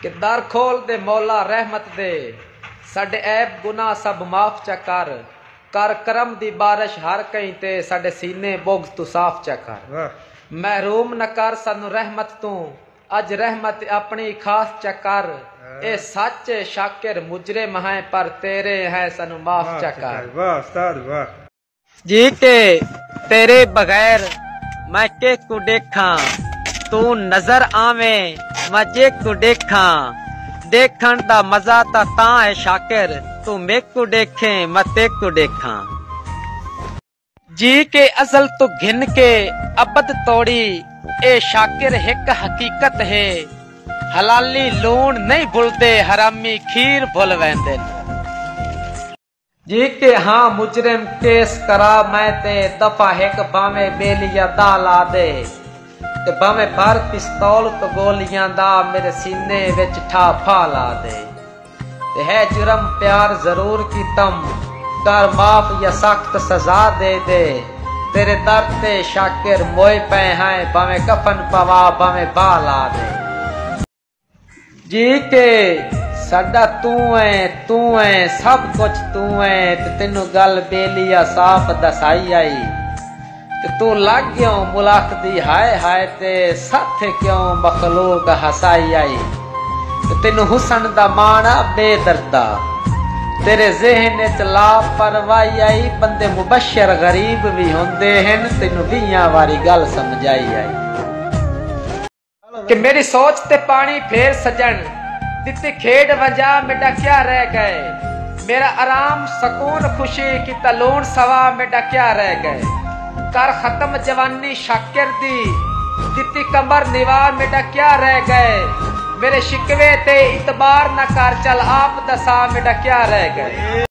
कि दर खोल दे मौला रहमत दे, साडे ऐब गुनाह सब माफ चा कर करम दी बारिश हर कहीं ते, साडे सीने बोग्स तू साफ चा कर। महरूम न कर सानू रहमत तू, अज रहमत अपनी खास चा कर। ए सच शाकिर मुजरिम है पर तेरे है सानू माफ चा कर। जी के तेरे बगैर मैं के को देखा, तू नजर आवे मैं जे को देखा। देखण दा मजा ता है शाकिर, तू मेरे को देखे मैं ते को देखा। जी के असल तो घिन के अबद तोड़ी, ए शाकिर एक हकीकत है। हलाली लूण नहीं भूलते, हरामी खीर भूल वेंदे। जी के हाँ मुजरिम केस करा मैं ते, दफा एक बावे बेलिया दा ला दे। ते बावे भर पिस्तौल तो गोलियां दा, मेरे सीने विच ठा ला दे। ते है जुर्म प्यार जरूर की तम, कर माफ या सख्त सजा दे दे। तेरे दर ते शाकिर मोए पे हैं, बावे कफन पवा बावे बाला दे। जी के साडा तू है सब कुछ तू है, ते तेनू गल बेलिया साफ दसाई आई। ते तू लग क्यों मुलाक दी हाय हाय ते, साथ क्यों मखलूक हसाई आई। ते तेनू हुसन दा माना बेदर्दा, तेरे ज़हन च लापरवाही आई। बंदे मुबशर गरीब भी होंदे हन, तेनू 20 वारी गल समझाई आई। कि मेरी सोच ते पानी फेर सजन, दित्ती खेड वजह मेरा क्या रह गए। मेरा आराम सुकून खुशी की तलून सवा मेरा क्या रह गए। कर खत्म जवानी शाकिर दी, दित्ती कमर निवार मेरा क्या रह गए। मेरे शिकवे ते इतबार न कर, चल आप दसा मेरा क्या रह गए।